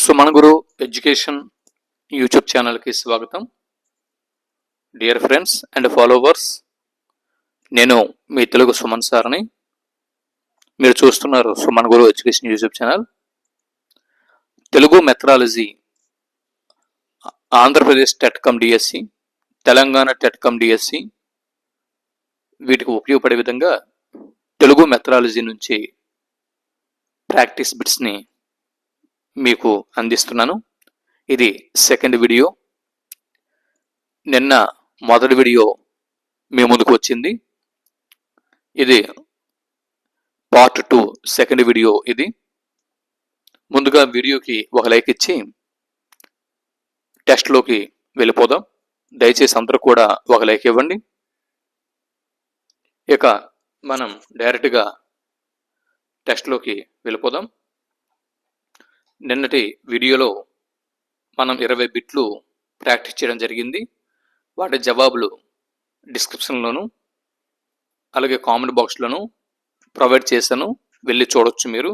Suman Guru education YouTube ఛానల్కి స్వాగతం. Dear friends and followers, నేను మీ తెలుగు సుమన్ సార్ని. మీరు చూస్తున్నారు Suman Guru education YouTube channel. Telugu methodology, Andhra Pradesh TET cum DSC, Telangana TET cum DSC వీటికి ఉపయోగపడే విధంగా తెలుగు మెథడాలజీ నుంచి ప్రాక్టీస్ బిట్స్ని మీకు అందిస్తున్నాను. ఇది సెకండ్ వీడియో. నిన్న మొదటి వీడియో మీ ముందుకు వచ్చింది. ఇది పార్ట్ 2 సెకండ్ వీడియో. ఇది ముందుగా వీడియోకి ఒక లైక్ ఇచ్చి టెస్ట్లోకి వెళ్ళిపోదాం. దయచేసి అందరూ కూడా ఒక లైక్ ఇవ్వండి. ఇక మనం డైరెక్ట్గా టెస్ట్లోకి వెళ్ళిపోదాం. నిన్నటి వీడియోలో మనం 20 బిట్లు ప్రాక్టీస్ చేయడం జరిగింది. వాటి జవాబులు డిస్క్రిప్షన్లోను అలాగే కామెంట్ బాక్స్లోను ప్రొవైడ్ చేశాను, వెళ్ళి చూడొచ్చు మీరు.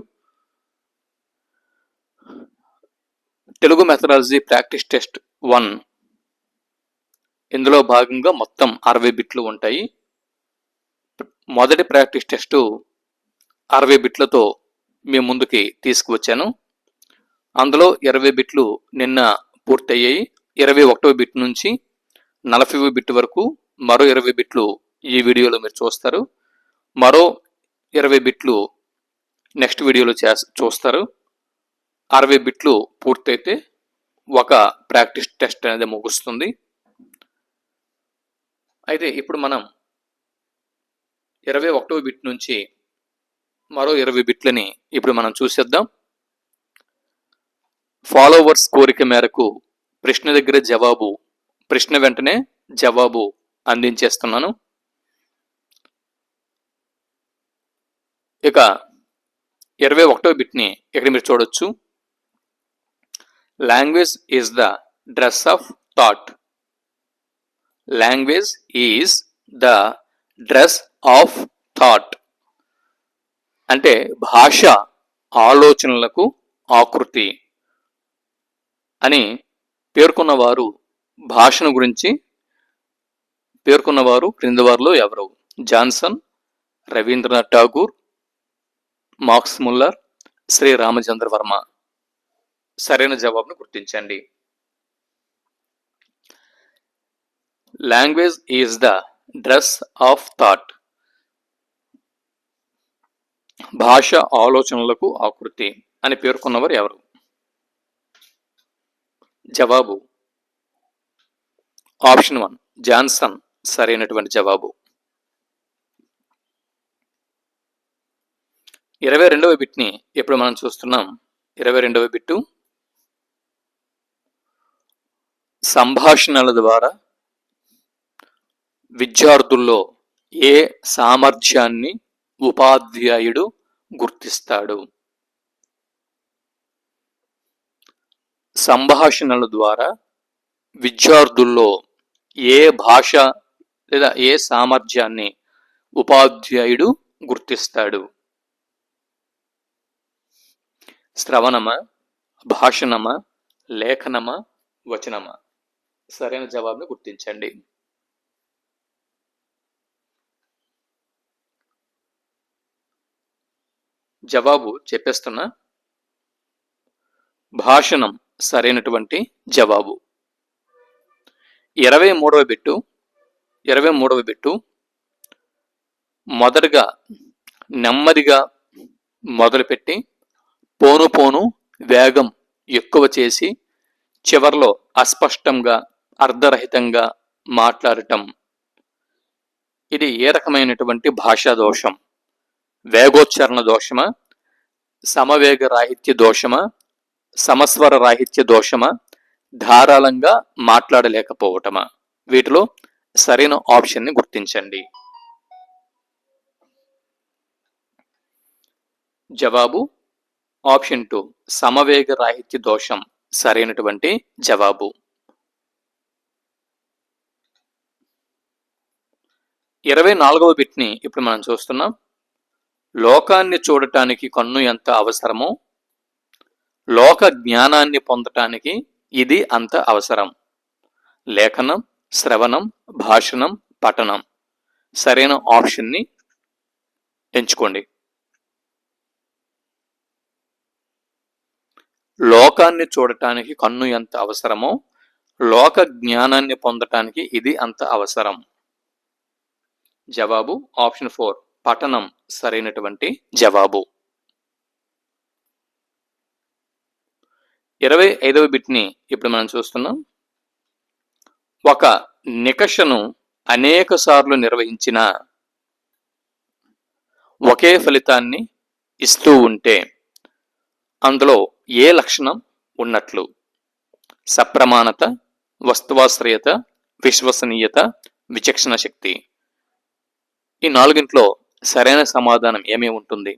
తెలుగు మెథడాలజీ ప్రాక్టీస్ టెస్ట్ 1, ఇందులో భాగంగా మొత్తం 60 బిట్లు ఉంటాయి. మొదటి ప్రాక్టీస్ టెస్టు 60 బిట్లతో మీ ముందుకి తీసుకువచ్చాను. అందులో 20 బిట్లు నిన్న పూర్తయ్యాయి. 21వ బిట్ నుంచి 40వ బిట్ వరకు మరో 20 బిట్లు ఈ వీడియోలో మీరు చూస్తారు. మరో 20 బిట్లు నెక్స్ట్ వీడియోలో చూస్తారు. 60 బిట్లు పూర్తయితే ఒక ప్రాక్టీస్ టెస్ట్ అనేది ముగుస్తుంది. అయితే ఇప్పుడు మనం 21వ బిట్ నుంచి మరో 20 బిట్లని ఇప్పుడు మనం చూసేద్దాం. ఫాలోవర్స్ కోరిక మేరకు ప్రశ్న దగ్గర జవాబు, ప్రశ్న వెంటనే జవాబు అందించేస్తున్నాను. ఇక 21వ బిట్ని ఇక్కడ మీరు చూడొచ్చు. Language is the dress of thought. Language is the dress of thought అంటే భాష ఆలోచనలకు ఆకృతి అని పేర్కొన్నవారు, భాషను గురించి పేర్కొన్నవారు క్రింది వారిలో ఎవరు? Johnson, Rabindranath Tagore, Max Muller, Shri Ramachandra Varma. సరైన జవాబును గుర్తించండి. Language is the dress of thought, భాష ఆలోచనలకు ఆకృతి అని పేర్కొన్నవారు ఎవరు? జవాబు ఆప్షన్ 1 జాన్సన్ సరైనటువంటి జవాబు. 22వ బిట్ని ఇప్పుడు మనం చూస్తున్నాం. 22వ బిట్టు సంభాషణల ద్వారా విద్యార్థుల్లో ఏ సామర్థ్యాన్ని ఉపాధ్యాయుడు గుర్తిస్తాడు? సంభాషణల ద్వారా విద్యార్థుల్లో ఏ భాష లేదా ఏ సామర్థ్యాన్ని ఉపాధ్యాయుడు గుర్తిస్తాడు? శ్రవణమా, భాషణమా, లేఖనమా, వచనమా? సరైన జవాబును గుర్తించండి. జవాబు చెప్పేస్తున్నా. భాషణం సరైనటువంటి జవాబు. 23వ బిట్టు మొదటగా నెమ్మదిగా మొదలుపెట్టి పోను పోను వేగం ఎక్కువ చేసి చివర్లో అస్పష్టంగా అర్ధరహితంగా మాట్లాడటం. ఇది ఏ రకమైనటువంటి భాషా దోషం? వేగోచ్చారణ దోషమా, సమవేగ రాహిత్య దోషమా, సమస్వర రాహిత్య దోషమా, ధారాళంగా మాట్లాడలేకపోవటమా? వీటిలో సరైన ఆప్షన్ని గుర్తించండి. జవాబు ఆప్షన్ 2 సమవేగ రాహిత్య దోషం సరైనటువంటి జవాబు. 24వ బిట్ని ఇప్పుడు మనం చూస్తున్నాం. లోకాన్ని చూడటానికి కన్ను ఎంత అవసరమో లోక జ్ఞానాన్ని పొందటానికి ఇది అంత అవసరం. లేఖనం, శ్రవణం, భాషణం, పఠనం. సరైన ఆప్షన్ని ఎంచుకోండి. లోకాన్ని చూడటానికి కన్ను ఎంత అవసరమో లోక జ్ఞానాన్ని పొందటానికి ఇది అంత అవసరం. జవాబు ఆప్షన్ 4 పఠనం సరైనటువంటి జవాబు. 25వ బిట్ని ఇప్పుడు మనం చూస్తున్నాం. ఒక నికషను అనేక సార్లు నిర్వహించిన ఒకే ఫలితాన్ని ఇస్తూ ఉంటే అందులో ఏ లక్షణం ఉన్నట్లు? సప్రమాణత, వస్తువాశ్రయత, విశ్వసనీయత, విచక్షణ శక్తి. ఈ నాలుగింట్లో సరైన సమాధానం ఏమీ ఉంటుంది?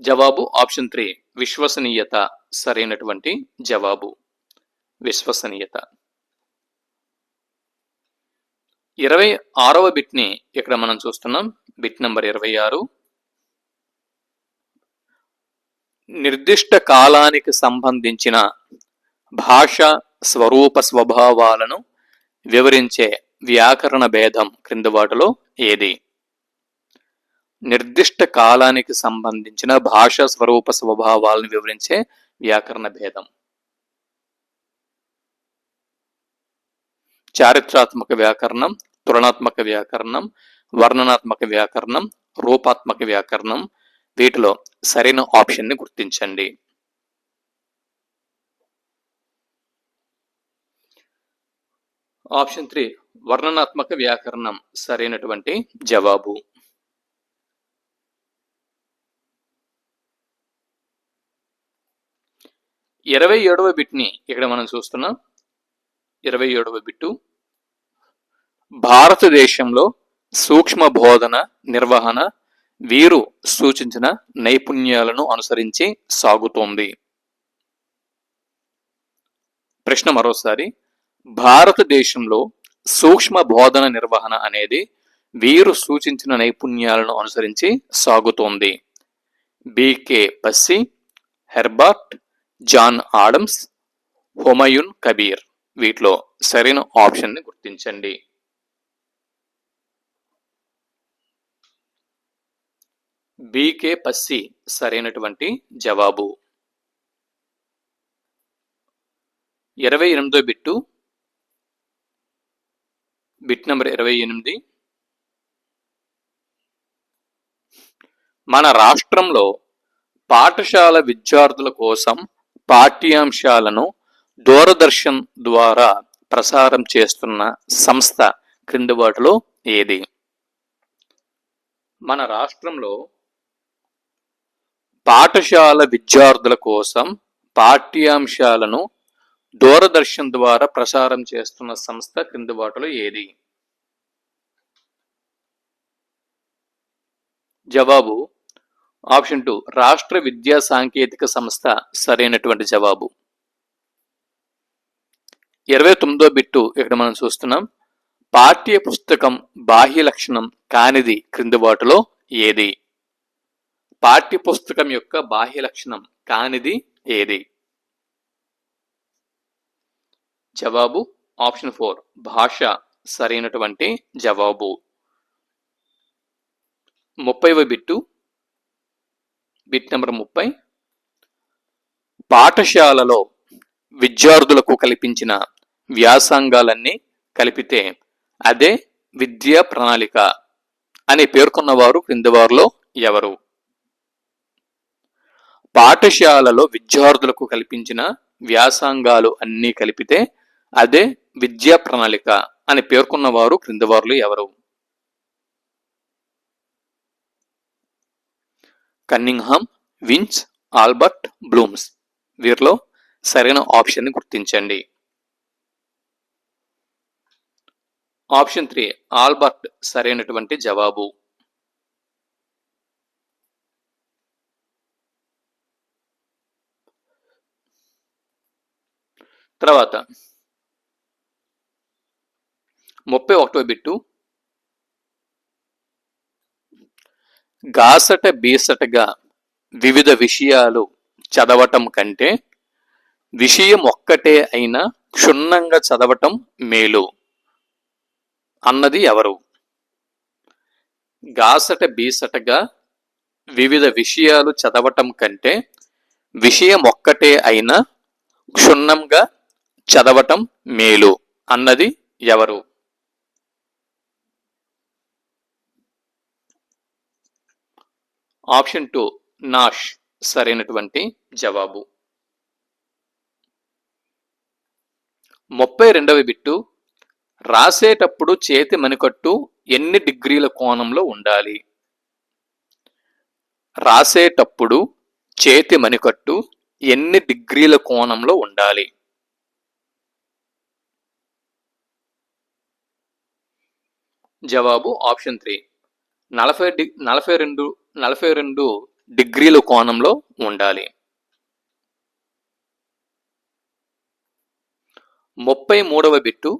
జవాబు ఆప్షన్ 3 విశ్వసనీయత సరైనటువంటి జవాబు. విశ్వసనీయత. 26వ బిట్ని ఇక్కడ మనం చూస్తున్నాం. Bit number 26. నిర్దిష్ట కాలానికి సంబంధించిన భాష స్వరూప స్వభావాలను వివరించే వ్యాకరణ భేదం క్రింది వాటిలో ఏది? నిర్దిష్ట కాలానికి సంబంధించిన భాష స్వరూప స్వభావాలను వివరించే వ్యాకరణ భేదం. చారిత్రాత్మక వ్యాకరణం, తులనాత్మక వ్యాకరణం, వర్ణనాత్మక వ్యాకరణం, రూపాత్మక వ్యాకరణం. వీటిలో సరైన ఆప్షన్ని గుర్తించండి. ఆప్షన్ 3 వర్ణనాత్మక వ్యాకరణం సరైనటువంటి జవాబు. 27వ బిట్ని ఇక్కడ మనం చూస్తున్నాం. 27వ బిట్టు భారతదేశంలో సూక్ష్మ బోధన నిర్వహణ వీరు సూచించిన నైపుణ్యాలను అనుసరించి సాగుతోంది. ప్రశ్న మరోసారి. భారతదేశంలో సూక్ష్మ బోధన నిర్వహణ అనేది వీరు సూచించిన నైపుణ్యాలను అనుసరించి సాగుతోంది. BK Passi, Herbert, John Adams, Humayun Kabir. వీటిలో సరైన ఆప్షన్ని గుర్తించండి. బికే పస్సి సరైనటువంటి జవాబు. 28వ బిట్టు బిట్ నంబర్ 28. మన రాష్ట్రంలో పాఠశాల విద్యార్థుల కోసం పాఠ్యాంశాలను దూరదర్శన్ ద్వారా ప్రసారం చేస్తున్న సంస్థ క్రింది వాటిలో ఏది? మన రాష్ట్రంలో పాఠశాల విద్యార్థుల కోసం పాఠ్యాంశాలను దూరదర్శన్ ద్వారా ప్రసారం చేస్తున్న సంస్థ క్రింది వాటిలో ఏది? జవాబు ఆప్షన్ 2 రాష్ట్ర విద్యా సాంకేతిక సంస్థ సరైనటువంటి జవాబు. 29వ బిట్టు ఇక్కడ మనం చూస్తున్నాం. పాఠ్య పుస్తకం బాహ్య లక్షణం కానిది క్రింది వాటిలో ఏది? పాఠ్య పుస్తకం యొక్క బాహ్య లక్షణం కానిది ఏది? జవాబు ఆప్షన్ 4 భాష సరైనటువంటి జవాబు. 30వ బిట్టు బిట్ నెంబర్ 30. పాఠశాలలో విద్యార్థులకు కల్పించిన వ్యాసంగాలన్నీ కలిపితే అదే విద్యా ప్రణాళిక అని పేర్కొన్నవారు క్రింది వారిలో ఎవరు? పాఠశాలలో విద్యార్థులకు కల్పించిన వ్యాసంగాలు అన్నీ కలిపితే అదే విద్యా ప్రణాళిక అని పేర్కొన్నవారు క్రింది వారిలో ఎవరు? Cunningham, Vince, Albert, Blooms. వీరిలో సరైన ఆప్షన్ని గుర్తించండి. ఆప్షన్ 3 ఆల్బర్ట్ సరైనటువంటి జవాబు. తర్వాత 31వ బిట్టు గాసట బీసటగా వివిధ విషయాలు చదవటం కంటే విషయం ఒక్కటే అయినా క్షుణ్ణంగా చదవటం మేలు అన్నది ఎవరు? గాసట బీసటగా వివిధ విషయాలు చదవటం కంటే విషయం ఒక్కటే అయినా క్షుణ్ణంగా చదవటం మేలు అన్నది ఎవరు? ఆప్షన్ 2 నాష్ సరైనటువంటి జవాబు. 32వ బిట్టు, రాసేటప్పుడు చేతి మణికట్టు ఎన్ని డిగ్రీల కోణంలో ఉండాలి? రాసేటప్పుడు చేతి మణికట్టు ఎన్ని డిగ్రీల కోణంలో ఉండాలి? జవాబు ఆప్షన్ 3 42 డిగ్రీల కోణంలో ఉండాలి. 33వ బిట్టు,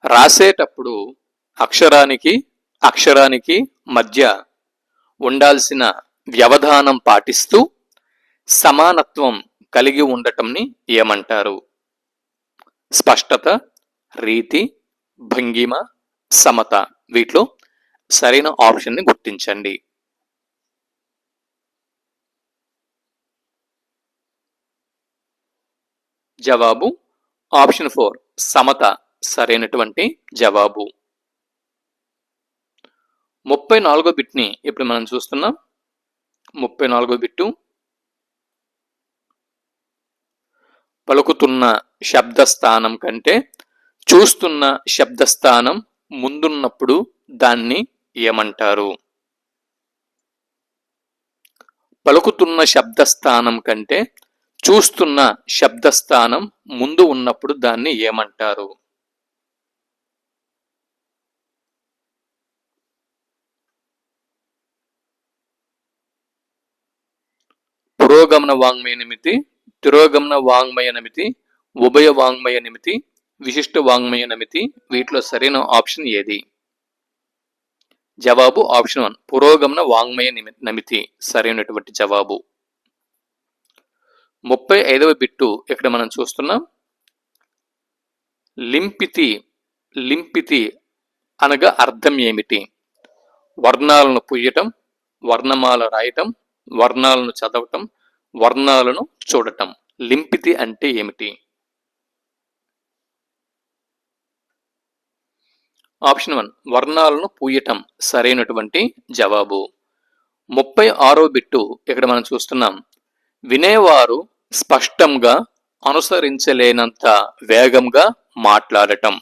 రాసేటప్పుడు అక్షరానికి మధ్య ఉండాల్సిన వ్యవధానం పాటిస్తూ సమానత్వం కలిగి ఉండటంని ఏమంటారు? స్పష్టత, రీతి, భంగిమ, సమత. వీటిలో సరైన ఆప్షన్ని గుర్తించండి. జవాబు ఆప్షన్ 4 సమత సరైనటువంటి జవాబు. 34వ బిట్ని ఇప్పుడు మనం చూస్తున్నాం. 34వ బిట్టు, పలుకుతున్న శబ్దస్థానం కంటే చూస్తున్న శబ్దస్థానం ముందున్నప్పుడు దాన్ని ఏమంటారు? పలుకుతున్న శబ్దస్థానం కంటే చూస్తున్న శబ్దస్థానం ముందు ఉన్నప్పుడు దాన్ని ఏమంటారు? పురోగమన వాంగ్మయ నిమితి, తిరోగమన వాంగ్మయ నిమితి, ఉభయ వాంగ్మయ నిమితి, విశిష్ట వాంగ్మయ నిమితి. వీటిలో సరైన ఆప్షన్ ఏది? జవాబు ఆప్షన్ 1 పురోగమన వాంగ్మయ నిమితి సరైనటువంటి జవాబు. 35వ బిట్టు ఇక్కడ మనం చూస్తున్నాం. లింపితి అనగా అర్థం ఏమిటి? వర్ణాలను పుయ్యటం, వర్ణమాల రాయటం, వర్ణాలను చదవటం, వర్ణాలను చూడటం. లింపితి అంటే ఏమిటి? ఆప్షన్ 1 వర్ణాలను పూయటం సరైనటువంటి జవాబు. 36వ బిట్టు ఇక్కడ మనం చూస్తున్నాం. వినేవారు స్పష్టంగా అనుసరించలేనంత వేగంగా మాట్లాడటం.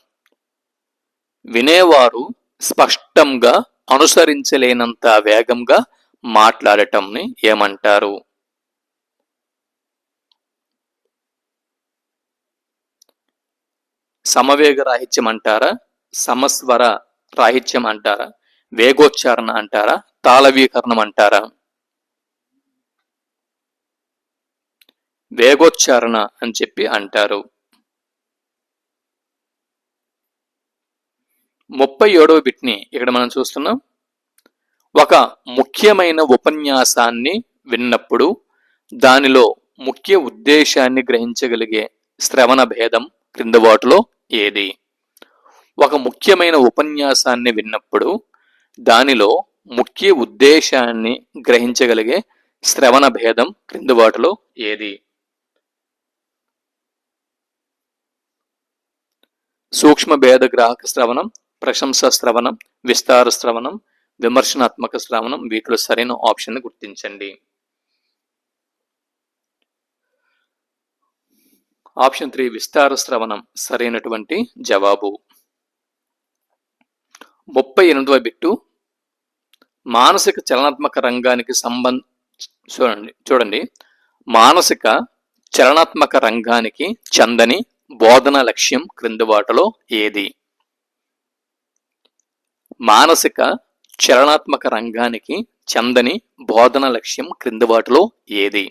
వినేవారు స్పష్టంగా అనుసరించలేనంత వేగంగా మాట్లాడటంని ఏమంటారు? సమవేగ రాహిత్యం అంటారా? సమస్వర రాహిత్యం అంటారా? వేగోచ్చారణ అంటారా? తాళవీకరణం అంటారా? వేగోచ్చారణ అని చెప్పి అంటారు. 37వ బిట్ని ఇక్కడ మనం చూస్తున్నాం. ఒక ముఖ్యమైన ఉపన్యాసాన్ని విన్నప్పుడు దానిలో ముఖ్య ఉద్దేశాన్ని గ్రహించగలిగే శ్రవణ భేదం క్రింది వాటిలో ఏది? ఒక ముఖ్యమైన ఉపన్యాసాన్ని విన్నప్పుడు దానిలో ముఖ్య ఉద్దేశాన్ని గ్రహించగలిగే శ్రవణ భేదం క్రింది వాటిలో ఏది? సూక్ష్మ భేద గ్రాహక శ్రవణం, ప్రశంసా శ్రవణం, విస్తార శ్రవణం, విమర్శనాత్మక శ్రవణం. వీటిలో సరైన ఆప్షన్ గుర్తించండి. ఆప్షన్ 3 విస్తార శ్రవణం సరైనటువంటి జవాబు. 38వ బిట్టు, మానసిక చలనాత్మక రంగానికి చూడండి మానసిక చలనాత్మక రంగానికి చెందని బోధన లక్ష్యం క్రింది వాటిలో ఏది? మానసిక చలనాత్మక రంగానికి చెందని బోధన లక్ష్యం క్రింది వాటిలో ఏది?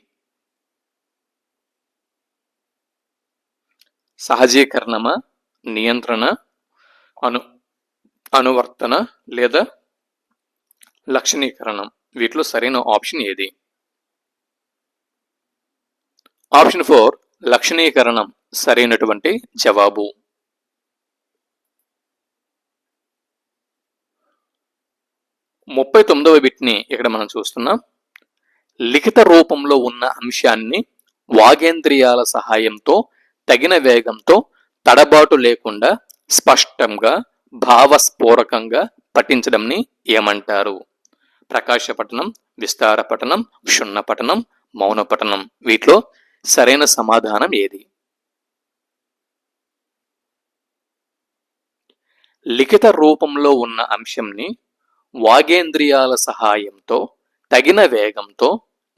సహజీకరణమా, నియంత్రణ, అనువర్తన లేదా లక్షణీకరణం. వీటిలో సరైన ఆప్షన్ ఏది? ఆప్షన్ 4 లక్షణీకరణం సరైనటువంటి జవాబు. 39వ బిట్ని ఇక్కడ మనం చూస్తున్నాం. లిఖిత రూపంలో ఉన్న అంశాన్ని వాగేంద్రియాల సహాయంతో తగిన వేగంతో తడబాటు లేకుండా స్పష్టంగా భావస్ఫోరకంగా పఠించడంని ఏమంటారు? ప్రకాశ పఠనం, విస్తార పఠనం, క్షుణ్ణ పఠనం, మౌన పఠనం. వీటిలో సరైన సమాధానం ఏది? లిఖిత రూపంలో ఉన్న అంశంని వాగేంద్రియాల సహాయంతో తగిన వేగంతో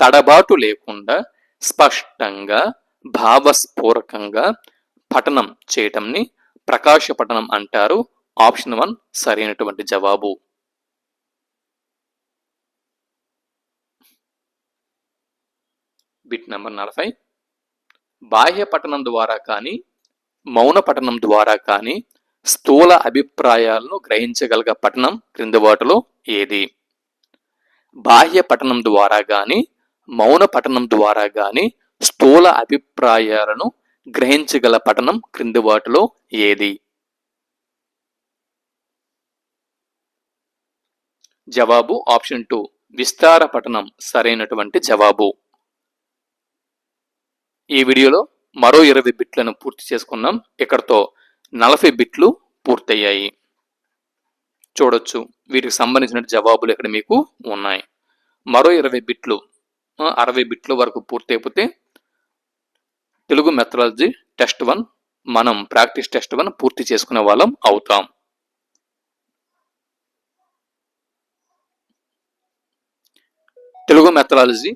తడబాటు లేకుండా స్పష్టంగా భావస్ఫోరకంగా పఠనం చేయటంని ప్రకాశ పఠనం అంటారు. ఆప్షన్ 1 సరైనటువంటి జవాబు. Bit number 40. బాహ్య పఠనం ద్వారా కానీ మౌన పఠనం ద్వారా కానీ స్థూల అభిప్రాయాలను గ్రహించగల పఠనం క్రింది వాటిలో ఏది? బాహ్య పఠనం ద్వారా గాని మౌన పఠనం ద్వారా గాని స్థూల అభిప్రాయాలను గ్రహించగల పఠనం క్రింది వాటిలో ఏది? జవాబు ఆప్షన్ 2 విస్తార పఠనం సరైనటువంటి జవాబు. ఈ వీడియోలో మరో 20 బిట్లను పూర్తి చేసుకున్నాం. ఇక్కడతో 40 బిట్లు పూర్తయ్యాయి. చూడొచ్చు, వీటికి సంబంధించిన జవాబులు ఇక్కడ మీకు ఉన్నాయి. మరో 20 బిట్లు 60 బిట్ల వరకు పూర్తయిపోతే తెలుగు మెథడాలజీ టెస్ట్ 1 మనం ప్రాక్టీస్ టెస్ట్ 1 పూర్తి చేసుకునే వాళ్ళం అవుతాం. తెలుగు మెథడాలజీ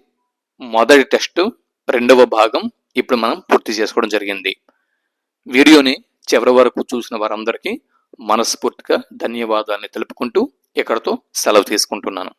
మొదటి టెస్ట్ 2వ భాగం ఇప్పుడు మనం పూర్తి చేసుకోవడం జరిగింది. వీడియోని చివరి వరకు చూసిన వారందరికీ మనస్ఫూర్తిగా ధన్యవాదాన్ని తెలుపుకుంటూ ఇక్కడతో సెలవు తీసుకుంటున్నాను.